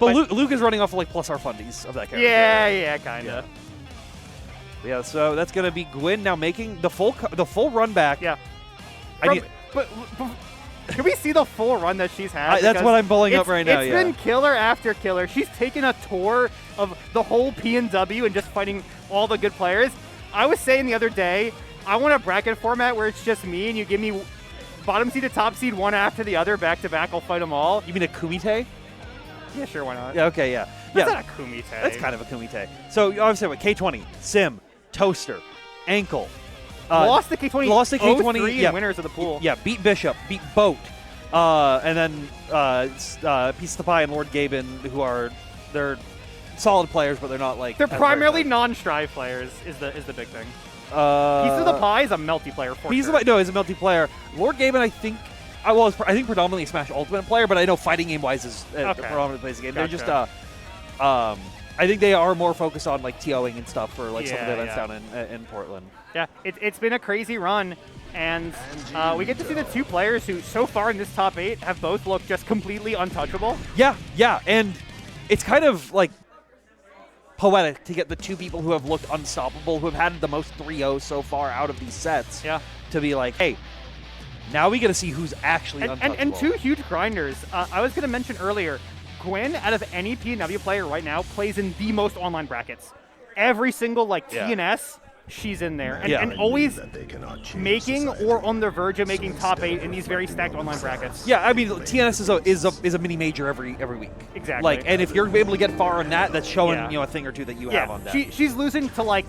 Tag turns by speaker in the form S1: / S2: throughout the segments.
S1: But Luke is running off of like plus our fundies of that character.
S2: Yeah, kind of.
S1: Yeah, so that's gonna be Gwyn now making the full run back.
S2: Yeah. But can we see the full run that she's had?
S1: That's what I'm pulling up right now.
S2: It's been killer after killer. She's taken a tour of the whole PNW and just fighting all the good players. I was saying the other day, I want a bracket format where it's just me and you give me bottom seed to top seed one after the other back to back. I'll fight them all.
S1: You mean a kumite?
S2: Yeah, sure, why not?
S1: Yeah, okay, yeah.
S2: That's not a kumite.
S1: That's kind of a kumite. So obviously, what K20, Sim, Toaster, Ankle.
S2: Lost the K20.
S1: Lost the K20.
S2: Yeah, winners of the pool.
S1: Yeah, beat Bishop, beat Boat, and then Piece of the Pie and Lord Gaben, they're solid players, but they're not like.
S2: They're primarily non-Strive players. Is the big thing. Piece of the Pie is a multiplayer.
S1: He's a multiplayer. Lord Gaben, I think. I think predominantly a Smash Ultimate player, but I know fighting game wise is predominantly plays the game.
S2: Gotcha.
S1: They're just I think they are more focused on like TOing and stuff for like some of the events down in Portland.
S2: Yeah, it's been a crazy run, and we get to see the two players who so far in this top 8 have both looked just completely untouchable.
S1: Yeah, and it's kind of like poetic to get the two people who have looked unstoppable, who have had the most 3-0s so far out of these sets, to be like, hey, now we get to see who's actually untouchable.
S2: And two huge grinders. I was going to mention earlier, Gwyn, out of any PNW player right now, plays in the most online brackets. Every single TNS, she's in there. And always making or on the verge of making top 8 in these very stacked online brackets.
S1: Yeah, I mean, TNS is a mini major every week.
S2: Exactly.
S1: Like, and if you're able to get far on that, that's showing a thing or two that you have on that.
S2: She's losing to like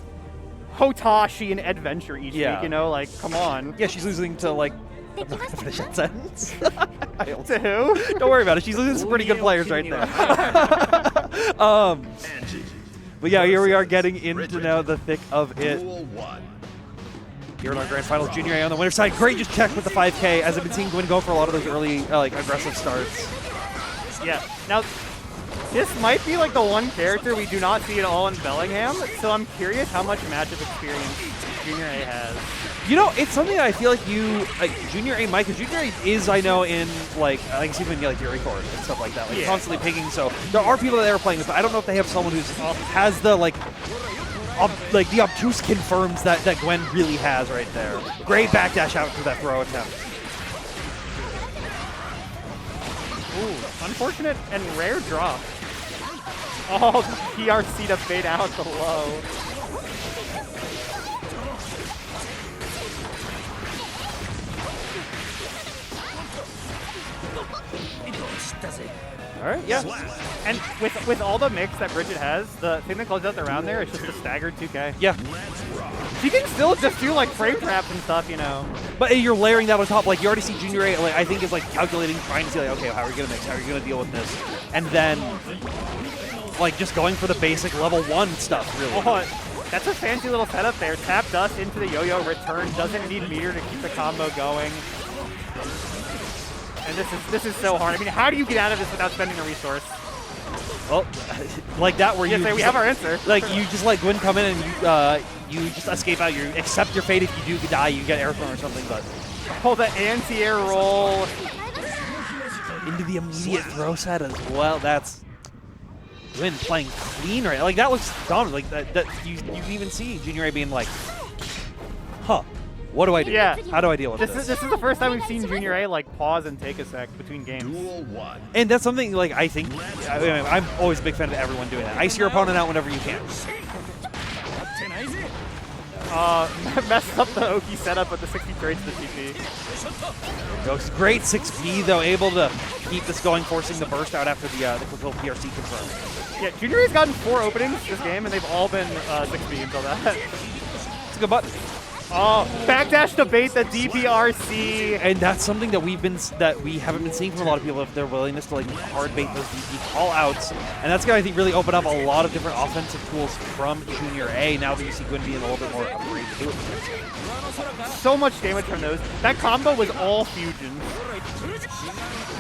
S2: Hotashi and Adventure each week, like, come on.
S1: Yeah, she's losing to like I'm not going to finish that sentence.
S2: To who?
S1: Don't worry about it. She's losing some pretty good players right there. But yeah, here we are getting into now the thick of it. Here in our grand finals, JuniorA on the winner's side. Great just check with the 5K, as I've been seeing Gwyn go for a lot of those early aggressive starts.
S2: Yeah. Now, this might be like the one character we do not see at all in Bellingham, so I'm curious how much matchup experience JuniorA has.
S1: You know, it's something that I feel like JuniorA might, because JuniorA is, I know, in, like, I can see them in, like, Fury Court and stuff like that, like, constantly picking, so there are people that they are playing this, but I don't know if they have someone who's has the, like the obtuse confirms that Gwyn really has right there. Great backdash out to that throw attempt.
S2: Ooh, unfortunate and rare drop. Oh, the PRC to fade out the low.
S1: All right, yeah.
S2: And with all the mix that Bridget has, the thing that closes out the round there is just a staggered 2K.
S1: Yeah.
S2: She can still just do like frame traps and stuff, you know.
S1: But you're layering that on top. Like, you already see JuniorA, like, I think is like calculating, trying to see, like, okay, how are we going to mix? How are we going to deal with this? And then, like, just going for the basic level 1 stuff, really.
S2: Oh, that's a fancy little setup there. Tap dust into the yo-yo return. Doesn't need meter to keep the combo going. And this is so hard. I mean, how do you get out of this without spending a resource?
S1: Well, like that where
S2: we have our answer.
S1: Like, you just let Gwyn come in and you just escape out. You accept your fate. If you do die, you get air thrown or something. But
S2: the anti-air roll
S1: into the immediate throw set as well. That's Gwyn playing clean right. Like, that looks dominant. Like that you can even see JuniorA being like, huh. What do I do?
S2: Yeah.
S1: How do I deal with this?
S2: This is the first time we've seen JuniorA like pause and take a sec between games.
S1: And that's something like I think I'm always a big fan of everyone doing that. Ice your opponent out whenever you can.
S2: Messed up the Oki setup with the 60 trades to the TP.
S1: Goes great 6B though, able to keep this going, forcing the burst out after the quick little PRC confirmed.
S2: Yeah, JuniorA's gotten 4 openings this game, and they've all been 6B until that.
S1: It's a good button.
S2: Oh, backdash to bait the DPRC.
S1: And that's something that we haven't been seeing from a lot of people, if their willingness to like hard bait those DP call outs. And that's gonna, I think, really open up a lot of different offensive tools from JuniorA now that you see Gwyn being a little bit more upgraded to it.
S2: So much damage from those. That combo was all fusion.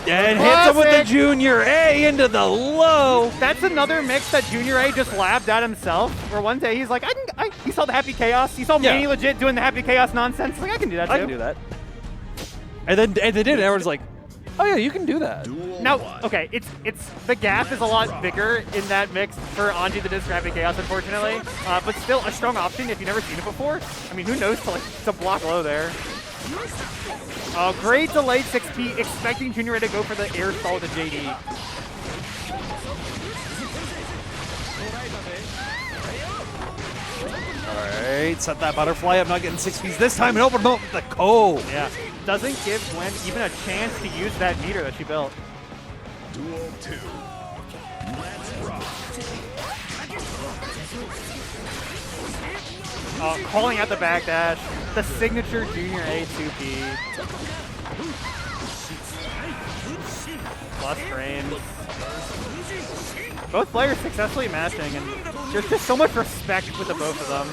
S1: And hits him with the JuniorA into the low.
S2: That's another mix that JuniorA just labbed at himself. Where one day he's like, he saw the Happy Chaos. He saw Manny legit doing the Happy Chaos nonsense. Like, I can do that too.
S1: I can do that. And then they did it. And everyone's like, Oh yeah, you can do that.
S2: Now, okay, it's the gap is a lot bigger in that mix for Anji the Discrappy Chaos, unfortunately. But still a strong option if you've never seen it before. I mean, who knows to block low there. Great delayed 6P, expecting JuniorA to go for the air stall with the JD.
S1: Alright, set that butterfly up, not getting 6Ps this time, and open up the Ko.
S2: Yeah, doesn't give Gwen even a chance to use that meter that she built.
S3: Duel 2. Let's rock.
S2: Calling out the backdash, the signature JuniorA 2P. Plus frames. Both players successfully matching, and there's just so much respect with the both of them.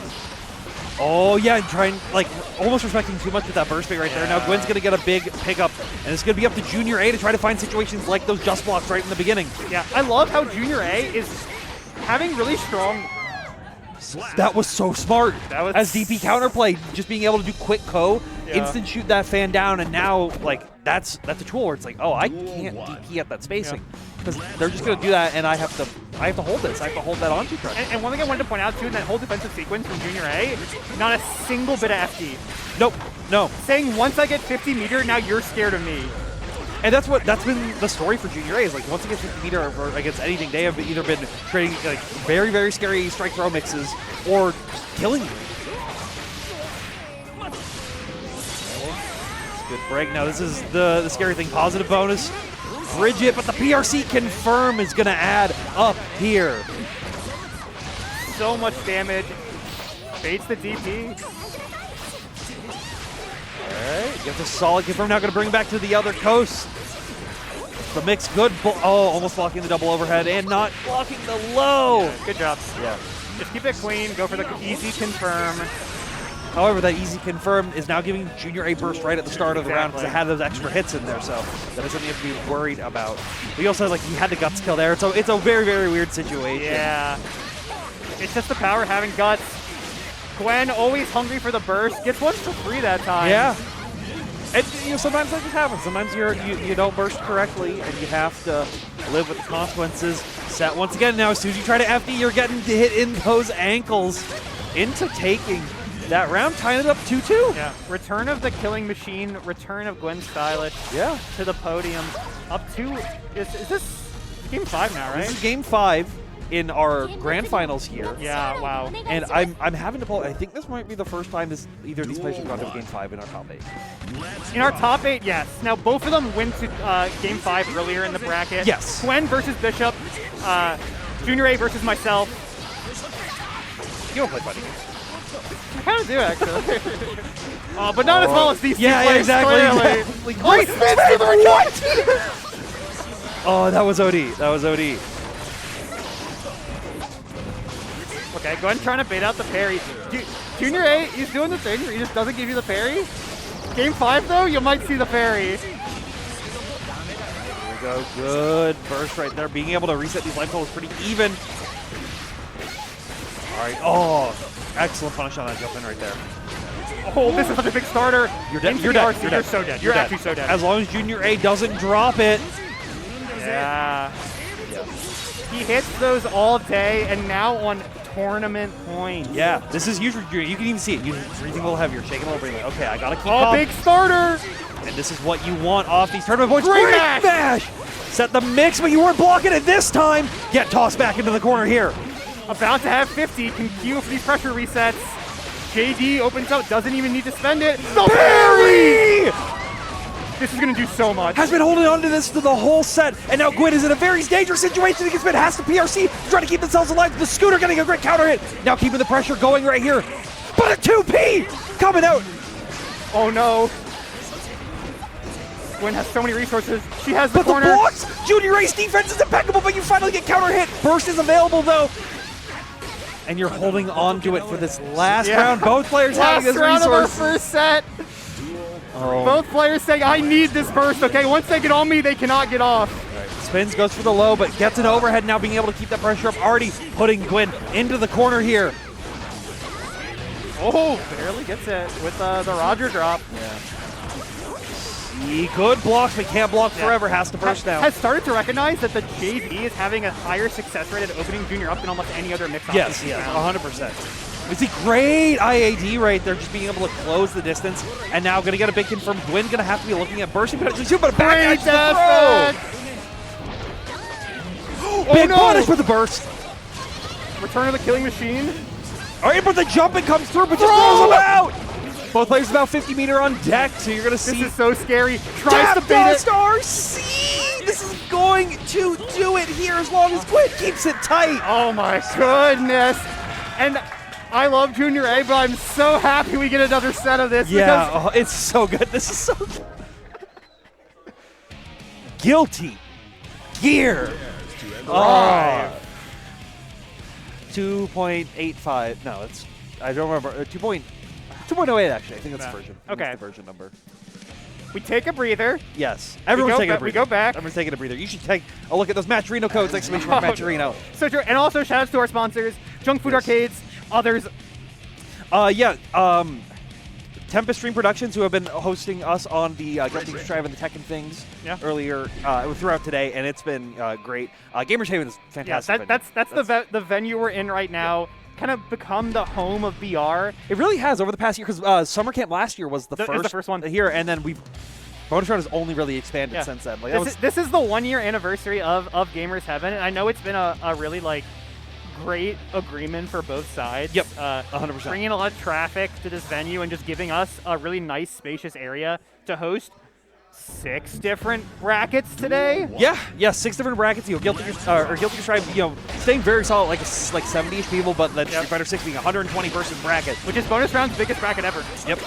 S1: Oh yeah, and trying, like, almost respecting too much with that burst bait right there. Now Gwen's going to get a big pickup, and it's going to be up to JuniorA to try to find situations like those just blocks right in the beginning.
S2: Yeah, I love how JuniorA is having really strong...
S1: That was so smart.
S2: That was
S1: as DP counterplay, just being able to do quick Ko, instant shoot that fan down, and now, like, that's a tool where it's like, oh, I can't DP at that spacing. Because they're just going to do that, and I have to hold this. I have to hold that onto truck.
S2: And one thing I wanted to point out, too, in that whole defensive sequence from JuniorA, not a single bit of FD.
S1: Nope, no.
S2: Saying, once I get 50 meter, now you're scared of me.
S1: And that's been the story for JuniorA, is like once it gets 50 meter against anything, they have either been creating like very, very scary strike throw mixes or killing you. Good break. Now this is the scary thing. Positive bonus. Bridget, but the PRC confirm is going to add up here.
S2: So much damage. Baits the DP.
S1: Alright, you have the solid confirm. Now going to bring back to the other coast. The mix good. Almost blocking the double overhead and not blocking the low.
S2: Yeah, good job.
S1: Yeah.
S2: Just keep it clean. Go for the easy confirm.
S1: However, that easy confirm is now giving JuniorA burst right at the start of the round because it had those extra hits in there, so that is something you have to be worried about. But he also like he had the guts kill there, so it's a very, very weird situation.
S2: Yeah. It's just the power of having guts. Gwen always hungry for the burst. Gets one for free that time.
S1: Yeah. And sometimes that just happens. Sometimes you don't burst correctly, and you have to live with the consequences. Set once again. Now, as soon as you try to FD, you're getting hit in those ankles into taking that round, tying it up 2-2.
S2: Yeah. Return of the killing machine. Return of GwynStylish.
S1: Yeah.
S2: To the podium. Up to is this game 5 now, right?
S1: This is game 5 in our grand finals here.
S2: Yeah. Wow.
S1: And I'm having to pull. I think this might be the first time either of these players have gone to game 5 in our top 8.
S2: In our top 8, yes. Now both of them went to game 5 earlier in the bracket.
S1: Yes.
S2: Gwen versus Bishop. JuniorA versus myself.
S1: You don't play fighting games.
S2: I kind of do, actually. But not as well as these two players,
S1: Yeah, exactly.
S2: Great spins to the what?
S1: Oh, that was OD. That was OD.
S2: Okay, go ahead and trying to bait out the parry. JuniorA, he's doing the thing where he just doesn't give you the parry. Game 5, though, you might see the parry.
S1: Here we go. Good burst right there. Being able to reset these life totals pretty even. All right. Oh, excellent punish on that jump in right there.
S2: Oh, this is such a big starter.
S1: You're dead.
S2: Into
S1: You're
S2: the
S1: dead.
S2: RC.
S1: You're
S2: You're
S1: dead.
S2: so dead.
S1: You're
S2: You're actually so dead.
S1: As long as JuniorA doesn't drop it.
S2: Yeah. He hits those all day, and now on tournament points.
S1: Yeah, this is huge for JuniorA. You can even see it. You're breathing a little heavier, shaking a little bit. Like, okay, I gotta keep up.
S2: Big starter.
S1: And this is what you want off these tournament points.
S2: Great
S1: mash! Set the mix, but you weren't blocking it this time. Get tossed back into the corner here.
S2: About to have 50. Can queue for these pressure resets. JD opens out. Doesn't even need to spend it. The
S1: parry!
S2: This is going to do so much.
S1: Has been holding on to this to the whole set, and now Gwyn is in a very dangerous situation against Gwyn. Has to PRC, trying to keep themselves alive. The Scooter getting a great counter hit. Now keeping the pressure going right here. But a 2P coming out.
S2: Oh no. Gwyn has so many resources. She has the corner.
S1: The blocks! JuniorA's defense is impeccable, but you finally get counter hit. Burst is available though. And you're holding on to it for this last round. Both players having this
S2: round
S1: resource.
S2: Of our first set.
S1: Oh.
S2: Both players saying, I need this burst, okay? Once they get on me, they cannot get off.
S1: Right. Spins, goes for the low, but gets an overhead now, being able to keep that pressure up. Already putting Gwyn into the corner here.
S2: Oh, barely gets it with the Roger drop.
S1: Yeah. Good blocks, but can't block forever. Has to burst down.
S2: Has started to recognize that the JD is having a higher success rate at opening Junior up than almost any other mix.
S1: Yes, 100%. It's a great IAD right there, just being able to close the distance. And now going to get a big confirm. Gwyn going to have to be looking at bursting potentially too, but a back dash to throw. Big punish with the burst.
S2: Return of the killing machine.
S1: All right, but the jumping comes through, but just throws him out. Both players about 50 meter on deck, so you're going to see.
S2: This is so scary. Tries to bait it.
S1: RC! This is going to do it here as long as Gwyn keeps it tight.
S2: Oh my goodness. And I love JuniorA, but I'm so happy we get another set of this.
S1: Yeah, it's so good. This is so good. Guilty Gear. Oh. 2.85. No, it's, I don't remember. 2.08 actually. I think that's the version.
S2: Okay.
S1: That's the version number.
S2: We take a breather.
S1: Yes. Everyone's taking a breather.
S2: We go back.
S1: Everyone's taking a breather. You should take a look at those Matcherino codes, exclamation mark Matcherino.
S2: So true. And also shout outs to our sponsors, Junk Food Arcades, others.
S1: Tempest Stream Productions, who have been hosting us on the Guilty Gear Strive and the Tekken things earlier throughout today, and it's been great. Gamers Haven is fantastic.
S2: Yeah, that's the venue we're in right now. Kind of become the home of BR.
S1: It really has over the past year, because Summer Camp last year was the first one here, and then Bonus Round has only really expanded since then. Like,
S2: this is the 1 year anniversary of Gamers Heaven, and I know it's been a really great agreement for both sides.
S1: Yep, 100%.
S2: Bringing a lot of traffic to this venue and just giving us a really nice, spacious area to host 6 different brackets today.
S1: Yeah, 6 different brackets. Guilty Gear Strive, staying very solid, like 70-ish people, but then Street Fighter 6 being a 120-person bracket,
S2: which is Bonus Round's biggest bracket ever.
S1: Yep.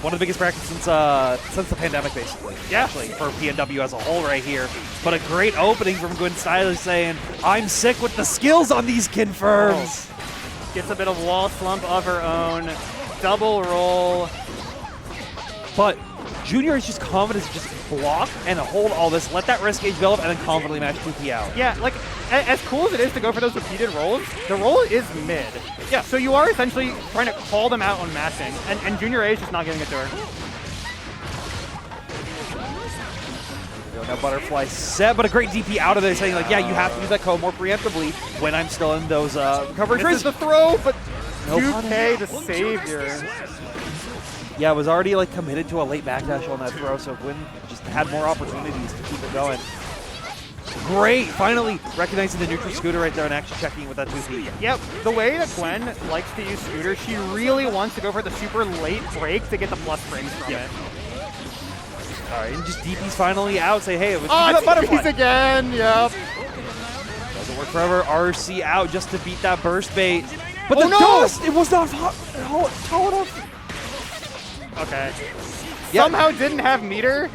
S1: One of the biggest brackets since the pandemic, basically.
S2: Yeah.
S1: Actually, for PNW as a whole right here. But a great opening from GwynStylish saying, I'm sick with the skills on these confirms.
S2: Gets a bit of wall slump of her own. Double roll.
S1: But Junior is just confident to just block and hold all this, let that risk gauge build, and then confidently match 2P out.
S2: Yeah, as cool as it is to go for those repeated rolls, the roll is mid.
S1: Yeah.
S2: So you are essentially trying to call them out on matching, and JuniorA is just not giving it to her.
S1: Now Butterfly set, but a great DP out of there saying, you have to use that code more preemptively when I'm still in those recovery trees.
S2: This is the throw, but 2K the savior.
S1: Yeah, was already committed to a late backdash on that throw, so Gwyn just had more opportunities to keep it going. Great, finally recognizing the neutral scooter right there and actually checking with that 2P.
S2: Yep, the way that Gwyn likes to use scooter, she really wants to go for the super late break to get the plus frames from it.
S1: All right, and just DP's finally out. Say, hey, it was
S2: Butterflies again. Yep.
S1: Doesn't work forever. RC out just to beat that burst bait. But the dust, it was not tall enough.
S2: Okay. Yep. Somehow didn't have meter,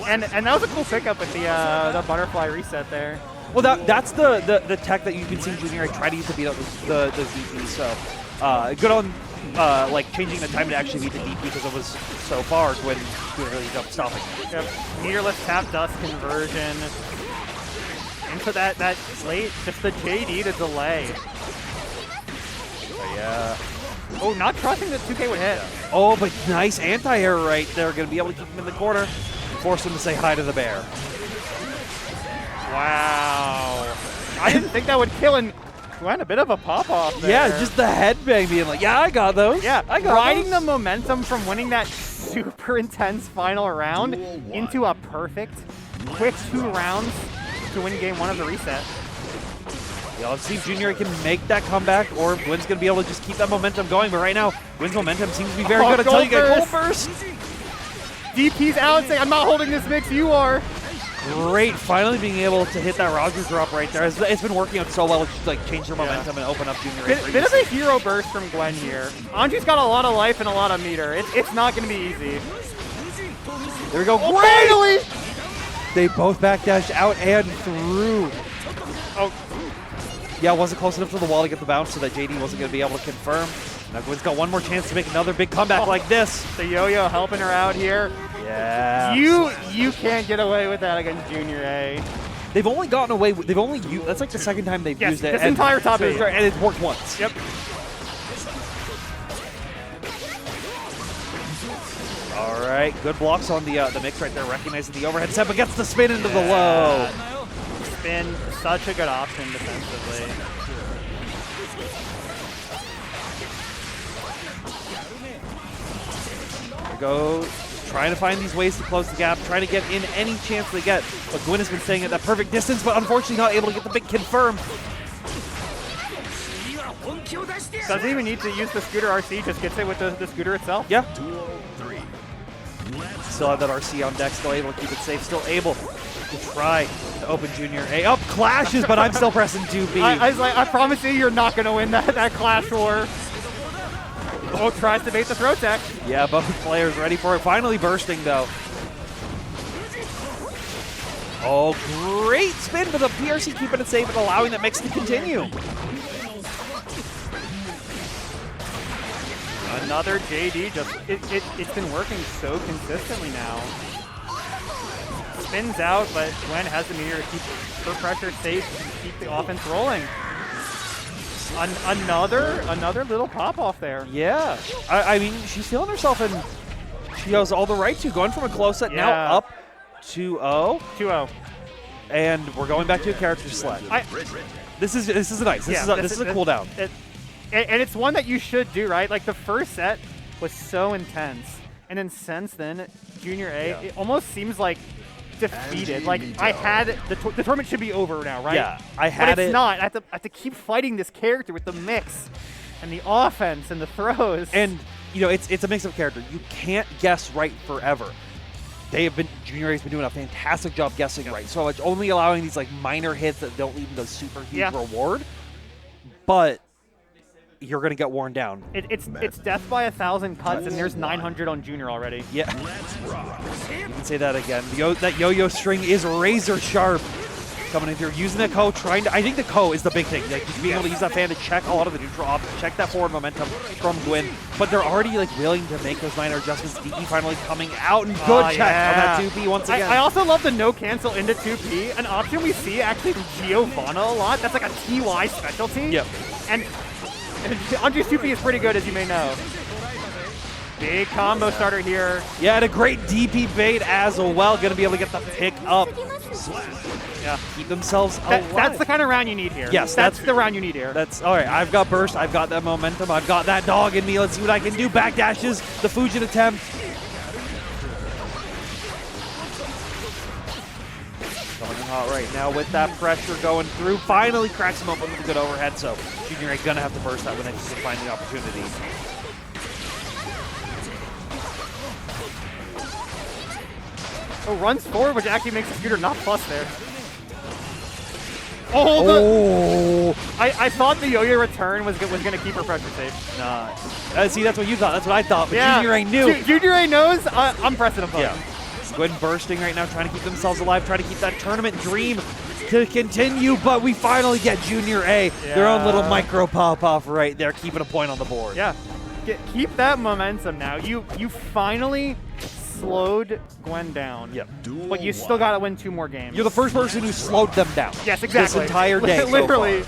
S2: and that was a cool pickup with the butterfly reset there.
S1: Well, that's the tech that you've been seeing JuniorA try to use to beat up the DP. So good on changing the time to actually beat the DP because it was so far when doing really good stopping.
S2: Yep. Meterless tap dust conversion into that late, just the JD to delay.
S1: Yeah.
S2: Oh, not trusting that 2K would hit.
S1: Oh, but nice anti-air right there. Going to be able to keep him in the corner. Force him to say hi to the bear.
S2: Wow. I didn't think that would kill, and went a bit of a pop-off there.
S1: Yeah, just the headbang being like, yeah, I got those.
S2: Yeah,
S1: I got
S2: riding the momentum from winning that super intense final round into a perfect, quick 2 rounds to win game 1 of the reset.
S1: Yeah, let's see if JuniorA can make that comeback, or Gwyn's going to be able to just keep that momentum going. But right now, Gwyn's momentum seems to be very good until you get goal first.
S2: DP's out saying, I'm not holding this mix, you are.
S1: Great, finally being able to hit that Roger drop right there. It's been working out so well to just change their momentum and open up JuniorA.
S2: Bit of a hero burst from Gwyn here. Anji's got a lot of life and a lot of meter. It's not going to be easy.
S1: There we go.
S2: Oh, finally!
S1: They both backdashed out and through.
S2: Oh.
S1: Yeah, wasn't close enough to the wall to get the bounce, so that JD wasn't going to be able to confirm. Now Gwyn's got one more chance to make another big comeback like this.
S2: The yo-yo helping her out here.
S1: Yeah.
S2: You can't get away with that against JuniorA.
S1: They've only gotten away with, they've only used, that's like the second time they've used it.
S2: This entire top 8.
S1: And it's worked once.
S2: Yep.
S1: All right, good blocks on the mix right there, recognizing the overhead set, but gets the spin into the low.
S2: Spin, such a good option defensively.
S1: Here goes, trying to find these ways to close the gap, trying to get in any chance they get. But Gwyn has been staying at that perfect distance, but unfortunately not able to get the big confirm.
S2: Doesn't even need to use the scooter RC, just gets it with the scooter itself.
S1: Yeah. Still have that RC on deck, still able to keep it safe, still able to try to open JuniorA. Up clashes, but I'm still pressing 2B.
S2: I was like, I promise you're not going to win that clash war. Oh, tries to bait the throw tech.
S1: Yeah, both players ready for it. Finally bursting, though. Oh, great spin, but the PRC keeping it safe and allowing that mix to continue.
S2: Another JD, it's been working so consistently now. Spins out, but Gwen has the meteor to keep her pressure safe and keep the offense rolling. Another little pop off there.
S1: Yeah, I mean, she's feeling herself, and she has all the right to. Going from a close set now up 2-0.
S2: 2-0.
S1: And we're going back to a character select. This is nice. This is a cooldown.
S2: And it's one that you should do, right? Like the first set was so intense, and then since then, JuniorA, it almost seems like defeated. Like I had the tournament should be over now, right?
S1: Yeah, I had it.
S2: But it's not. I have to keep fighting this character with the mix, and the offense and the throws.
S1: And you know, it's a mix of character. You can't guess right forever. JuniorA's been doing a fantastic job guessing right. So it's only allowing these like minor hits that don't lead to the super huge reward. But you're going to get worn down.
S2: It's death by 1,000 cuts, and there's 900 on Junior already.
S1: Yeah. You can say that again. That yo-yo string is razor sharp. Coming in here, using the Ko, I think the Ko is the big thing. Like, being able to use that fan to check a lot of the neutral off, check that forward momentum from Gwyn. But they're already like willing to make those minor adjustments. DE finally coming out, and good check on that 2P once again.
S2: I also love the no cancel into 2P, an option we see actually from Giovanna a lot. That's like a TY specialty.
S1: Yep.
S2: And Anji's 2P is pretty good, as you may know. Big combo starter here.
S1: Yeah, and a great DP bait as well. Going to be able to get the pick up. Yeah, keep themselves alive.
S2: That's the kind of round you need here.
S1: Yes,
S2: that's the round you need here.
S1: That's all right. I've got burst. I've got that momentum. I've got that dog in me. Let's see what I can do. Backdashes, the Fujin attempt. Coming in hot right now with that pressure going through. Finally cracks him up with a good overhead. So JuniorA gonna have to burst that when they can find the opportunity.
S2: Oh, runs forward, which actually makes the scooter not plus there. I thought the yo-yo return was going to keep her pressure safe.
S1: Nah. See, that's what you thought. That's what I thought. But
S2: yeah.
S1: JuniorA knew.
S2: JuniorA knows. I'm pressing a button.
S1: Yeah. Gwyn bursting right now, trying to keep themselves alive, trying to keep that tournament dream to continue. But we finally get JuniorA, their own little micro pop-off right there, keeping a point on the board.
S2: Yeah. Keep that momentum now. You finally slowed Gwen down.
S1: Yep.
S2: But you still got to win 2 more games.
S1: You're the first person who slowed them down.
S2: Yes, exactly.
S1: This entire day.
S2: Literally.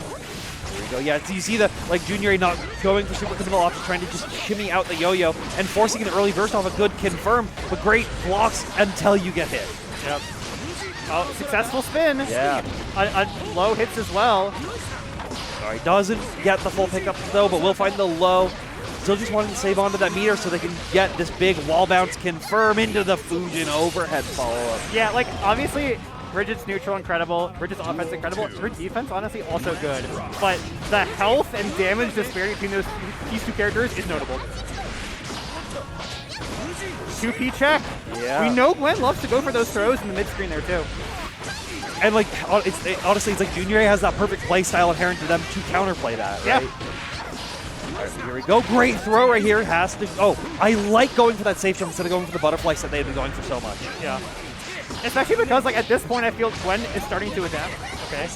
S1: There we go. Yeah, so you see the JuniorA not going for super critical options, trying to just shimmy out the yo-yo and forcing an early burst off a good confirm, but great blocks until you get hit.
S2: Yep. Oh, successful spin.
S1: Yeah.
S2: Low hits as well.
S1: All right, doesn't get the full pickup though, but we'll find the low. Still just wanting to save onto that meter so they can get this big wall bounce confirm into the Fujin overhead follow-up.
S2: Yeah, like, obviously, Bridget's neutral incredible, Bridget's offense incredible, her defense honestly also good. But the health and damage disparity between these 2 characters is notable. 2P check.
S1: Yeah.
S2: We know Gwen loves to go for those throws in the mid-screen there, too.
S1: And, like, honestly, it's like JuniorA has that perfect play style inherent to them to counterplay that, right?
S2: Yeah.
S1: All right, here we go. Great throw right here. Has to. Oh, I like going for that safe jump instead of going for the butterfly set they've been going for so much.
S2: Yeah. Especially because, like, at this point, I feel Gwen is starting to adapt. Okay.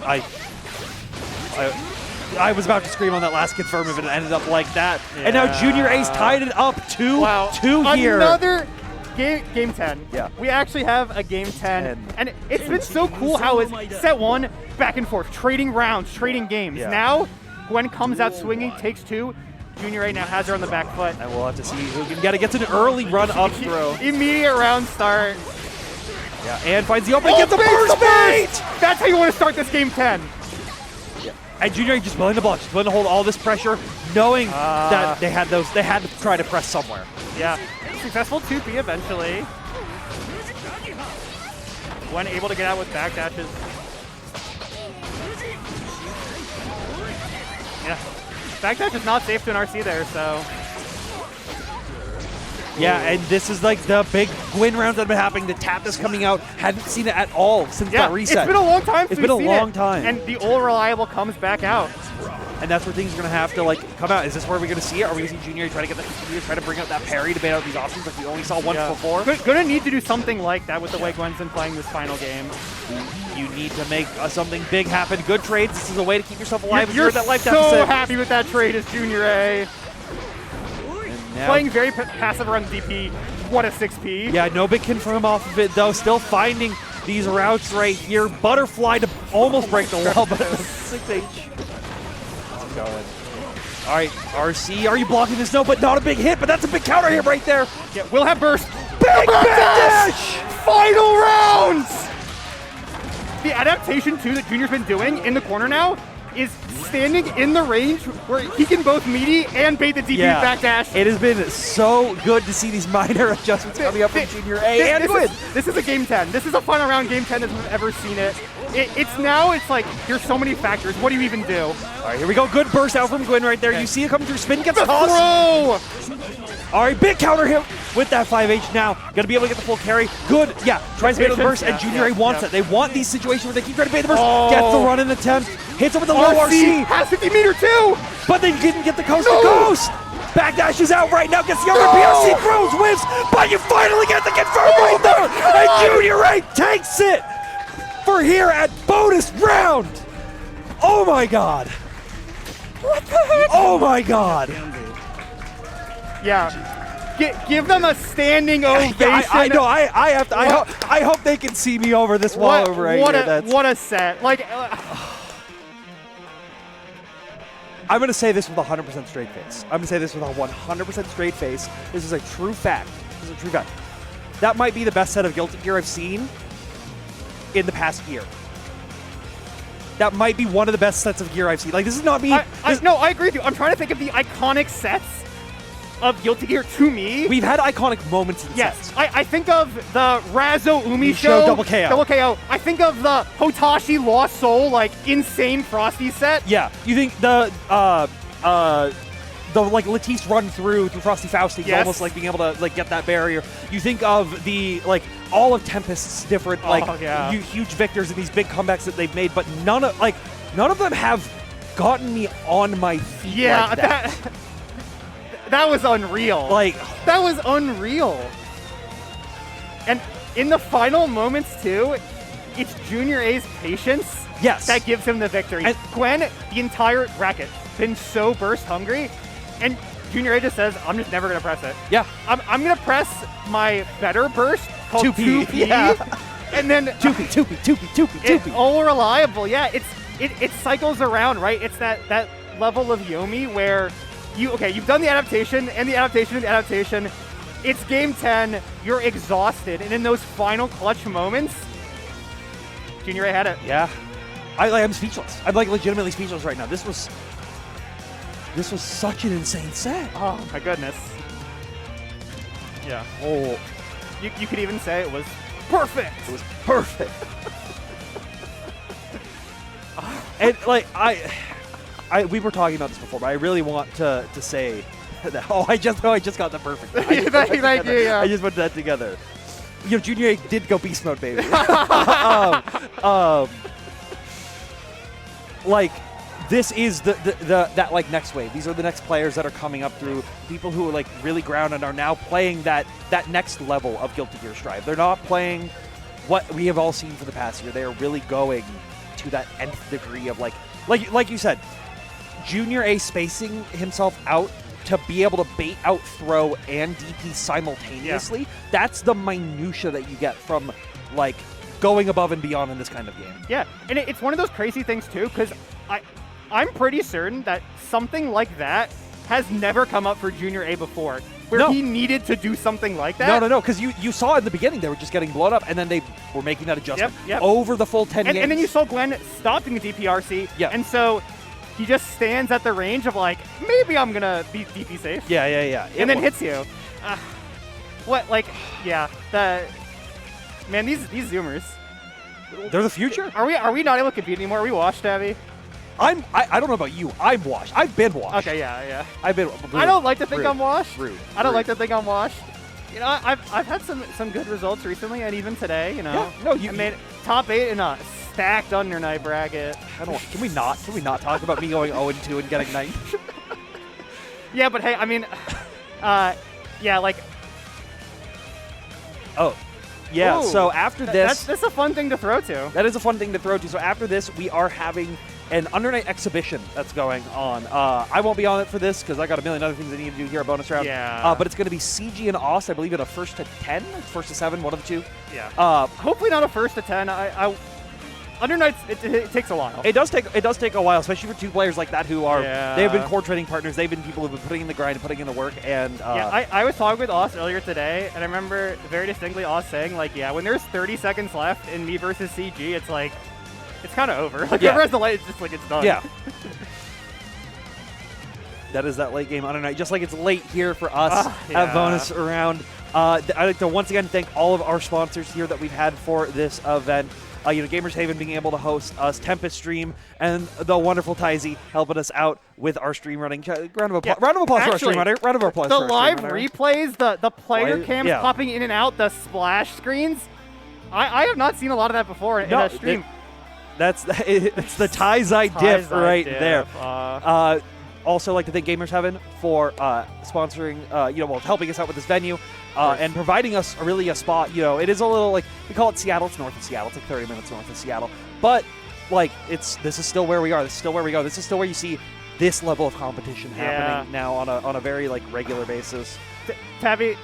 S1: I was about to scream on that last confirm if it ended up like that. Yeah. And now JuniorA's tied it up 2-2 here.
S2: Another game 10.
S1: Yeah.
S2: We actually have a game 10. And it's been so cool how it's set 1, back and forth, trading rounds, trading games.
S1: Yeah.
S2: Now, Gwen comes out swinging, takes 2. JuniorA now has her on the back foot.
S1: And we'll have to see who can get it. Gets an early run up throw.
S2: Immediate round start.
S1: Yeah, and finds the opening. Gets the burst bait!
S2: That's how you want to start this game 10.
S1: And JuniorA just willing to block, just willing to hold all this pressure, knowing that they had to try to press somewhere.
S2: Yeah, successful 2P eventually. When able to get out with backdashes. Yeah, backdash is not safe to an RC there, so.
S1: Yeah, and this is like the big Gwyn rounds that have been happening. The tap is coming out. Hadn't seen it at all since that reset.
S2: It's been a long time since
S1: It's been a long time.
S2: And the old reliable comes back out.
S1: And that's where things are going to have to like come out. Is this where we're going to see it? Are we going to see JuniorA try to get try to bring out that parry to bait out these options like we only saw once before?
S2: Gonna need to do something like that with the way Gwen's been playing this final game.
S1: You need to make something big happen. Good trades. This is a way to keep yourself alive.
S2: You're
S1: that life
S2: so
S1: deficit.
S2: happy with that trade as JuniorA. Playing very passive around the DP. What a 6P.
S1: Yeah, no big confirm off of it, though. Still finding these routes right here. Butterfly to almost break the wall, but 6H. Let's go ahead. All right, RC, are you blocking this? No, but not a big hit, but that's a big counter hit right there.
S2: Yeah, we'll have burst.
S1: Big dash!
S2: Final rounds! The adaptation, too, that Junior's been doing in the corner now is standing in the range where he can both meaty and bait the DP backdash.
S1: It has been so good to see these minor adjustments coming up from JuniorA and Gwyn.
S2: This is a game 10. This is a final round game 10 as we've ever seen it. It's like, there's so many factors. What do you even do?
S1: All right, here we go. Good burst out from Gwyn right there. Okay. You see it coming through. Spin gets tossed. All right, big counter hit with that 5H now. Going to be able to get the full carry. Good. Yeah, tries to bait the burst, and JuniorA wants it. They want these situations where they keep trying to bait the burst. Gets the run in attempt. Hits him with the low RC.
S2: Has 50 meter too.
S1: But they didn't get the coast to coast. Backdash is out right now. Gets the other PRC throws, whips. But you finally get the confirm right there. And JuniorA takes it for here at bonus round. Oh my God.
S2: What the heck?
S1: Oh my God.
S2: Yeah. Give them a standing ovation.
S1: Yeah, I know. I have to. I hope they can see me over this wall over right here.
S2: What a set. Like.
S1: I'm going to say this with a 100% straight face. I'm going to say this with a 100% straight face. This is a true fact. This is a true fact. That might be the best set of Guilty Gear I've seen in the past year. That might be one of the best sets of gear I've seen. Like, this is not me.
S2: No, I agree with you. I'm trying to think of the iconic sets of Guilty Gear to me.
S1: We've had iconic moments in sets.
S2: I think of the Razo Umi show.
S1: Double KO.
S2: Double KO. I think of the Hotashi Lost Soul, like, insane Frosty set.
S1: Yeah. You think the like Latisse run through Frosty Fausty, almost like being able to like get that barrier. You think of the like all of Tempest's different huge victors and these big comebacks that they've made, but none of them have gotten me on my feet.
S2: Yeah,
S1: like that.
S2: That was unreal.
S1: Like
S2: that was unreal. And in the final moments too, it's JuniorA's patience that gives him the victory. And Gwen, the entire bracket, been so burst hungry, and JuniorA just says, I'm just never gonna press it.
S1: Yeah.
S2: I'm gonna press my better burst called 2P.
S1: Yeah.
S2: And then
S1: 2P.
S2: All reliable. Yeah, it cycles around, right? It's that level of Yomi where you've done the adaptation and the adaptation and the adaptation. It's game 10, you're exhausted, and in those final clutch moments, JuniorA had it.
S1: Yeah. I'm speechless. I'm like legitimately speechless right now. This was such an insane set.
S2: Oh my goodness. Yeah.
S1: Oh.
S2: You could even say it was perfect.
S1: It was perfect. And like we were talking about this before, but I really want to say that. I just got the perfect. I just put that together. You know, JuniorA did go beast mode, baby. Like this is that like next wave. These are the next players that are coming up through. People who are like really grounded are now playing that next level of Guilty Gear Strive. They're not playing what we have all seen for the past year. They are really going to that nth degree of like you said, JuniorA spacing himself out to be able to bait out, throw, and DP simultaneously. Yeah. That's the minutia that you get from like going above and beyond in this kind of game.
S2: Yeah, and it's one of those crazy things too, because I'm pretty certain that something like that has never come up for Junior A before, where he needed to do something like that.
S1: No, because you saw in the beginning they were just getting blown up, and then they were making that adjustment over the full 10 games.
S2: And then you saw Gwen stopping the DPRC, and so he just stands at the range of like, maybe I'm going to be DP safe.
S1: Yeah.
S2: And then hits you. Man, these Zoomers.
S1: They're the future.
S2: Are we not able to compete anymore? Are we washed, Abby?
S1: I don't know about you. I'm washed. I've been washed.
S2: Okay, yeah.
S1: I've been.
S2: I don't like to think I'm washed. I don't
S1: Rude.
S2: like to think I'm washed. You know, I've had some good results recently, and even today, you know.
S1: Yeah,
S2: I made top 8 in a stacked under night bracket.
S1: Can we not talk about me going 0-2 and getting 9?
S2: Yeah, but hey, I mean, like.
S1: Oh. Yeah,
S2: Ooh,
S1: so after this...
S2: That's a fun thing to throw to.
S1: That is a fun thing to throw to. So after this, we are having an Under Night exhibition that's going on. I won't be on it for this because I got a million other things I need to do here, a bonus round.
S2: Yeah.
S1: But it's going to be CG and Oss, I believe, in a 1st to 10, 1st to 7, one of the two.
S2: Yeah. Hopefully not a 1st to 10. Under Nights, it takes a while.
S1: It does take a while, especially for two players like that who are they have been core training partners. They've been people who've been putting in the grind and putting in the work. And
S2: I was talking with Oss earlier today, and I remember very distinctly Oss saying like, when there's 30 seconds left in me versus CG, it's like it's kind of over. Like whoever has the light, it's just like it's done.
S1: Yeah. That is that late game Under Night, just like it's late here for us at bonus round. I'd like to once again thank all of our sponsors here that we've had for this event. Gamers Haven being able to host us, Tempest Stream, and the wonderful Tyzy helping us out with our stream running. Round of applause for our stream runner. Round of applause.
S2: The
S1: for our
S2: live
S1: stream runner.
S2: replays, the player cams popping in and out, the splash screens. I have not seen a lot of that before in a stream.
S1: It's the Tyzy diff right there. Also, like to thank Gamers Heaven for sponsoring, helping us out with this venue and providing us a spot. It is a little like we call it Seattle. It's north of Seattle. It's like 30 minutes north of Seattle. But like this is still where we are. This is still where we go. This is still where you see this level of competition happening now on a very like regular basis.
S2: Tabby,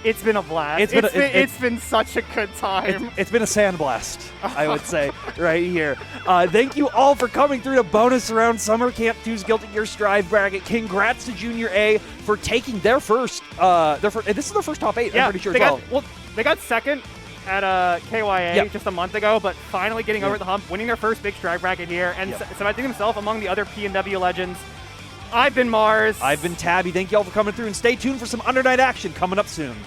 S2: it's been a blast. It's been such a good time.
S1: It's been a sandblast, I would say, right here. Thank you all for coming through to bonus round Summer Camp 2's Guilty Gear Strive bracket. Congrats to JuniorA for taking their first. This is their first top 8. I'm pretty sure.
S2: They got second at KYA just a month ago, but finally getting over the hump, winning their first big Strive bracket here, and cementing himself among the other PNW legends. I've been Mars.
S1: I've been Tabby. Thank you all for coming through, and stay tuned for some Under Night action coming up soon.